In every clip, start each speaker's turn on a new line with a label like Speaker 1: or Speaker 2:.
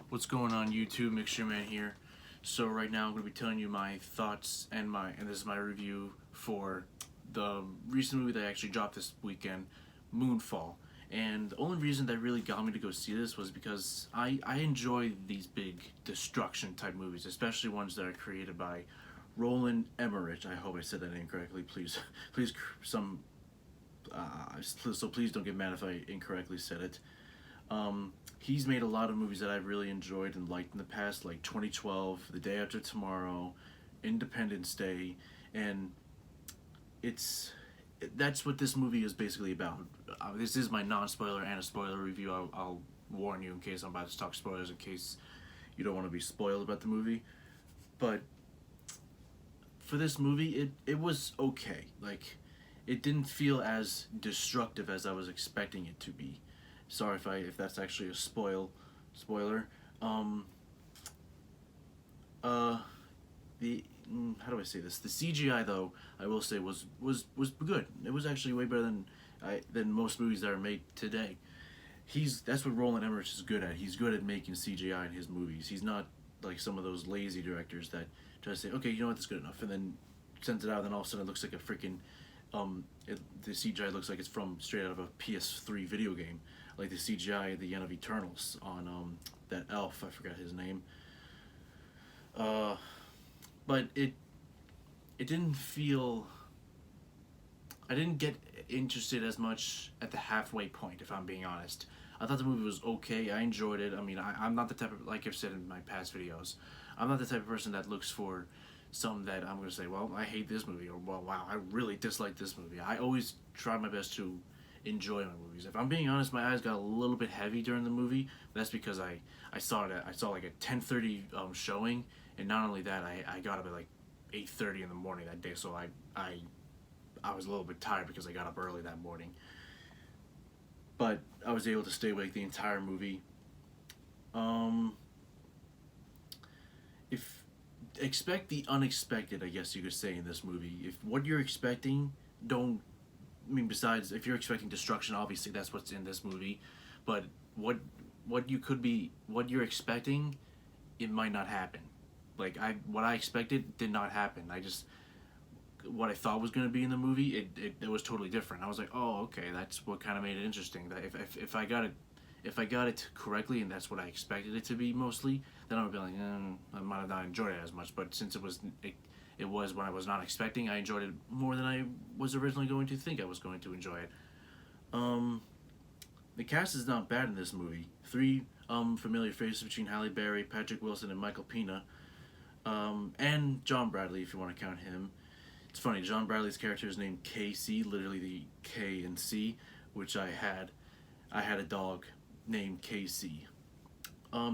Speaker 1: What's going on YouTube? Mixture Man here. So right now I'm going to be telling you my thoughts and this is my review for the recent movie that I actually dropped this weekend, Moonfall. And the only reason that really got me to go see this was because I enjoy these big destruction type movies, especially ones that are created by Roland Emmerich. I hope I said that incorrectly. Please, please, some so please don't get mad if I incorrectly said it. He's made a lot of movies that I've really enjoyed and liked in the past, like 2012, The Day After Tomorrow, Independence Day, and it's that's what this movie is basically about. This is my non-spoiler and a spoiler review. I'll warn you in case I'm about to talk spoilers, in case you don't want to be spoiled about the movie. But for this movie, it was okay. Like, it didn't feel as destructive as I was expecting it to be. Sorry if that's actually a spoiler. Um, uh, the how do I say this? The CGI though, I will say was good. It was actually way better than most movies that are made today. That's what Roland Emmerich is good at. He's good at making CGI in his movies. He's not like some of those lazy directors that try to say, okay, you know what, that's good enough, and then sends it out, and then all of a sudden it looks like a freaking the CGI looks like it's from straight out of a PS3 video game, like the CGI at the end of Eternals on that elf, I forgot his name. Uh, but it didn't feel. I didn't get interested as much at the halfway point, if I'm being honest. I thought the movie was okay. I enjoyed it. I mean, I'm not the type of, like I've said in my past videos, I'm not the type of person that looks for something that I'm going to say, well, I hate this movie, or, well, wow, I really dislike this movie. I always try my best to enjoy my movies. If I'm being honest, my eyes got a little bit heavy during the movie. That's because I saw like a 10:30 showing, and not only that, I got up at like 8:30 in the morning that day, so I was a little bit tired because I got up early that morning. But I was able to stay awake the entire movie. Um, if expect the unexpected, I guess you could say, in this movie. If what you're expecting, don't. I mean, besides, if you're expecting destruction, obviously that's what's in this movie. But what what you're expecting, it might not happen. Like, what I expected did not happen. What I thought was going to be in the movie, it was totally different. I was like, oh, okay, that's what kind of made it interesting. That if I got it correctly, and that's what I expected it to be mostly, then I would be like, I might have not enjoyed it as much. But since it was when I was not expecting, I enjoyed it more than I was originally going to think I was going to enjoy it. Um, the cast is not bad in this movie. Three familiar faces between Halle Berry, Patrick Wilson, and Michael Pena, and John Bradley, if you want to count him. It's funny, John Bradley's character is named KC, literally the K and C, which I had. I had a dog named KC.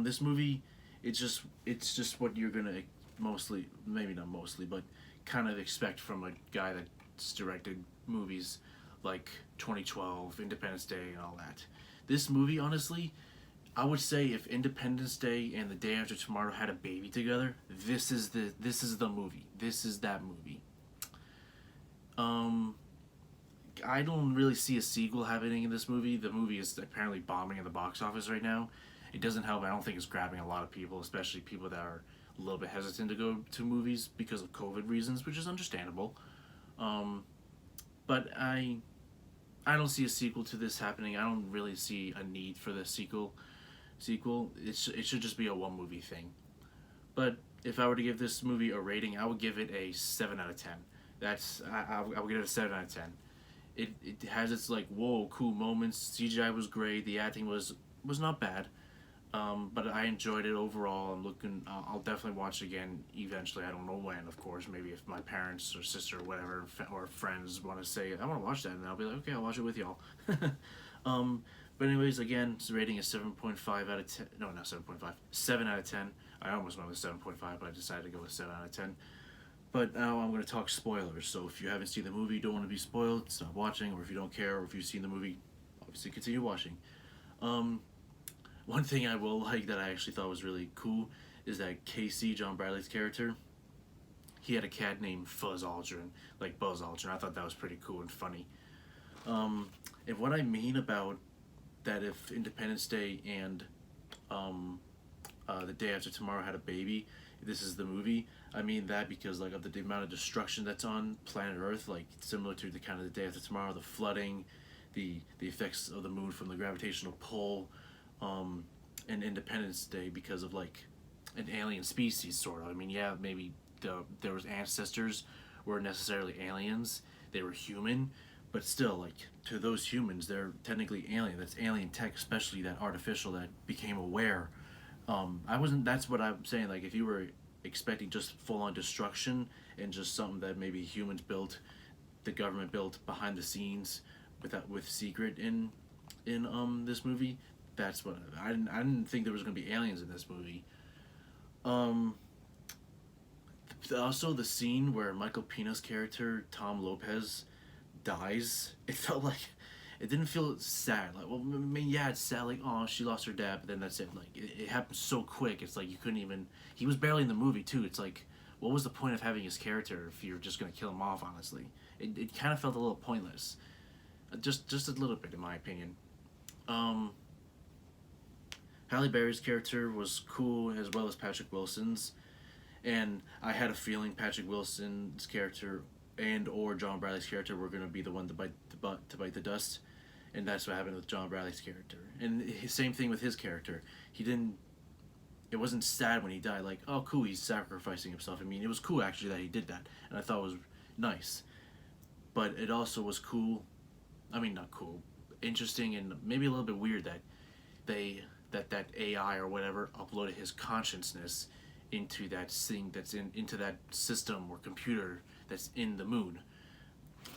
Speaker 1: This movie, it's just what you're gonna mostly, maybe not mostly, but kind of expect from a guy that's directed movies like 2012, Independence Day, and all that. This movie, honestly, I would say if Independence Day and The Day After Tomorrow had a baby together, this is the movie. This is that movie. Um, I don't really see a sequel happening in this movie. The movie is apparently bombing in the box office right now. It doesn't help. I don't think it's grabbing a lot of people, especially people that are a little bit hesitant to go to movies because of COVID reasons, which is understandable. Um, but I don't see a sequel to this happening. I don't really see a need for the sequel. It should just be a one movie thing. But if I were to give this movie a rating, I would give it a 7 out of 10. I would give it a 7 out of 10. It has its like whoa cool moments. CGI was great. The acting was not bad. But I enjoyed it overall. I'm looking. I'll definitely watch it again eventually. I don't know when, of course. Maybe if my parents or sister or whatever or friends want to say I want to watch that, and I'll be like, okay, I'll watch it with y'all. um, but anyways, again, it's rating is 7.5 out of 10. No, not 7.5. 7 out of 10. I almost went with 7.5, but I decided to go with 7 out of 10. But now I'm going to talk spoilers. So if you haven't seen the movie, don't want to be spoiled, stop watching. Or if you don't care, or if you've seen the movie, obviously continue watching. Um, One thing I will like that I actually thought was really cool is that Casey, John Bradley's character, he had a cat named Fuzz Aldrin, like Buzz Aldrin. I thought that was pretty cool and funny. And what I mean about that, if Independence Day and um, The Day After Tomorrow had a baby. This is the movie. I mean that because like of the amount of destruction that's on planet Earth, like similar to the kind of The Day After Tomorrow, the flooding, the effects of the moon from the gravitational pull, and Independence Day because of like an alien species sort of. I mean, yeah, maybe there was ancestors weren't necessarily aliens; they were human, but still, like to those humans, they're technically alien. That's alien tech, especially that artificial that became aware. I wasn't. That's what I'm saying. Like, if you were expecting just full on destruction and just something that maybe humans built, the government built behind the scenes, with secret in this movie, that's what I didn't think there was gonna be aliens in this movie. Um, Also the scene where Michael Pena's character Tom Lopez dies, it felt like it didn't feel sad. Like, well, I mean, yeah, it's sad. Like, oh, she lost her dad, but then that's it. Like, it happened so quick. It's like you couldn't even. He was barely in the movie too. It's like, what was the point of having his character if you're just gonna kill him off? Honestly, it kind of felt a little pointless. Just a little bit, in my opinion. Um, Halle Berry's character was cool as well as Patrick Wilson's, and I had a feeling Patrick Wilson's character and or John Bradley's character were gonna be the one to bite the dust, and that's what happened with John Bradley's character. And same thing with his character. He didn't. It wasn't sad when he died. Like, oh, cool, he's sacrificing himself. I mean, it was cool actually that he did that, and I thought it was nice. But it also was cool. I mean, not cool, interesting, and maybe a little bit weird that that AI or whatever uploaded his consciousness into that thing that's into that system or computer that's in the moon.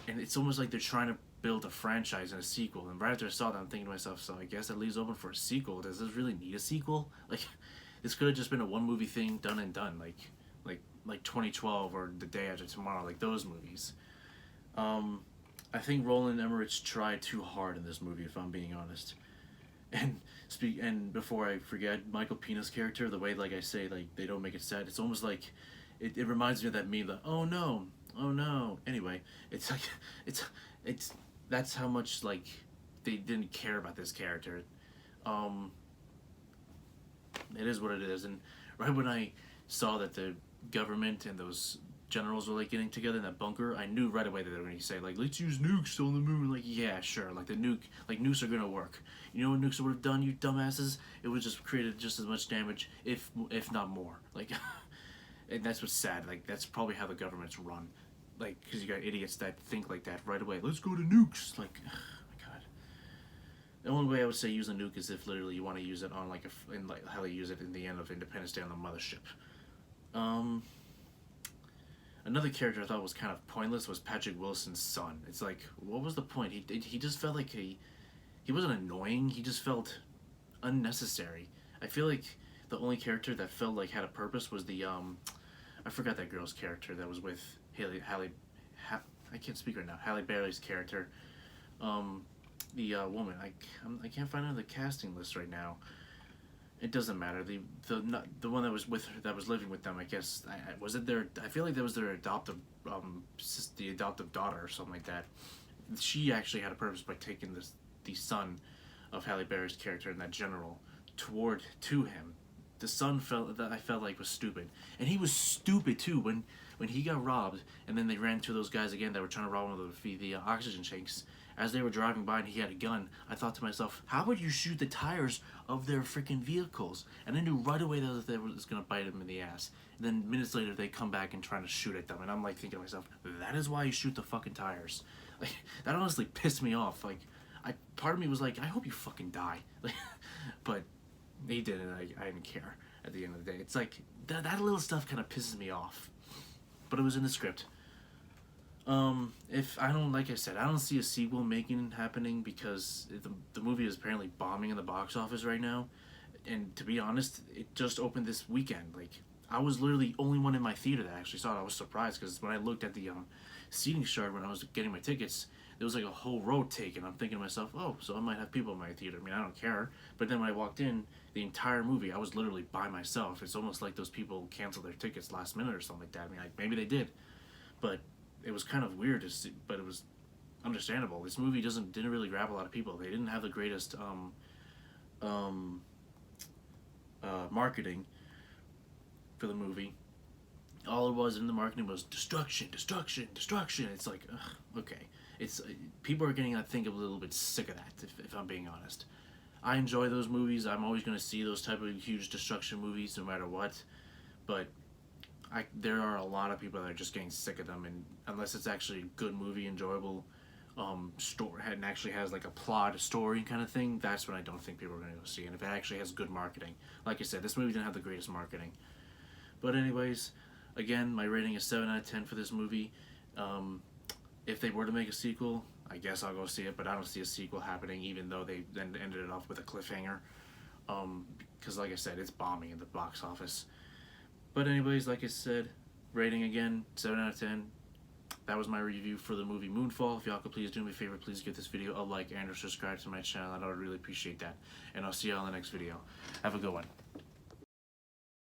Speaker 1: And it's almost like they're trying to build a franchise and a sequel. And right after I saw that, I'm thinking to myself, so I guess that leaves open for a sequel. Does this really need a sequel? Like, this could have just been a one movie thing, done and done. Like 2012 or The Day After Tomorrow, like those movies. I think Roland Emmerich tried too hard in this movie, if I'm being honest. And before I forget, Michael Pena's character, the way like I say, like they don't make it sad. It's almost like it reminds me of that meme, the oh no, oh no. Anyway, it's like it's that's how much like they didn't care about this character. Um, it is what it is. And right when I saw that the government and those generals were like getting together in that bunker, I knew right away that they were going to say like, let's use nukes on the moon. Like, yeah, sure. Like nukes are gonna work. You know what nukes would have done, you dumbasses? It would just created just as much damage, if not more. Like, and that's what's sad. Like, that's probably how the government's run. Like, because you got idiots that think like that right away. Let's go to nukes. Like, oh my god. The only way I would say use a nuke is if literally you want to use it on like in like how they use it in the end of Independence Day on the mothership. Another character I thought was kind of pointless was Patrick Wilson's son. It's like, what was the point? He just felt like he wasn't annoying. He just felt unnecessary. I feel like the only character that felt like had a purpose was the I forgot that girl's character that was with I can't speak right now. Halle Berry's character, the woman. I can't find her on the casting list right now. It doesn't matter. The one that was with her, that was living with them. I guess was it their. I feel like that was their adoptive the adoptive daughter or something like that. She actually had a purpose by taking the son of Halle Berry's character and that general to him. The son I felt like was stupid, and he was stupid too when he got robbed, and then they ran to those guys again that were trying to rob him of the oxygen tanks. As they were driving by and he had a gun, I thought to myself, how would you shoot the tires of their freaking vehicles? And I knew right away that they was going to bite him in the ass. And then minutes later, they come back and trying to shoot at them. And I'm like thinking to myself, that is why you shoot the fucking tires. Like, that honestly pissed me off. Like, part of me was like, I hope you fucking die. Like, but he didn't. I didn't care at the end of the day. It's like, that little stuff kind of pisses me off. But it was in the script. If I don't, like I said, I don't see a sequel happening because the movie is apparently bombing in the box office right now, and to be honest, it just opened this weekend. Like, I was literally the only one in my theater that actually saw it. I was surprised because when I looked at the seating chart when I was getting my tickets, there was like a whole row taken. I'm thinking to myself, oh, so I might have people in my theater. I mean, I don't care. But then when I walked in, the entire movie, I was literally by myself. It's almost like those people canceled their tickets last minute or something like that. I mean, like, maybe they did, but it was kind of weird to see, but it was understandable. This movie didn't really grab a lot of people. They didn't have the greatest marketing for the movie. All it was in the marketing was destruction, destruction, destruction. It's like, ugh, okay. It's people are getting, I think, a little bit sick of that. If I'm being honest, I enjoy those movies. I'm always going to see those type of huge destruction movies, no matter what. But there are a lot of people that are just getting sick of them, and unless it's actually a good movie, enjoyable, story, and actually has like a plot, a story kind of thing, that's when I don't think people are going to go see. And if it actually has good marketing, like I said, this movie didn't have the greatest marketing. But anyways, again, my rating is 7 out of 10 for this movie. If they were to make a sequel, I guess I'll go see it, but I don't see a sequel happening, even though they then ended it off with a cliffhanger. Because, like I said, it's bombing in the box office. But anyways, like I said, rating again, 7 out of 10. That was my review for the movie Moonfall. If y'all could please do me a favor, please give this video a like and or subscribe to my channel. I would really appreciate that. And I'll see y'all in the next video. Have a good one.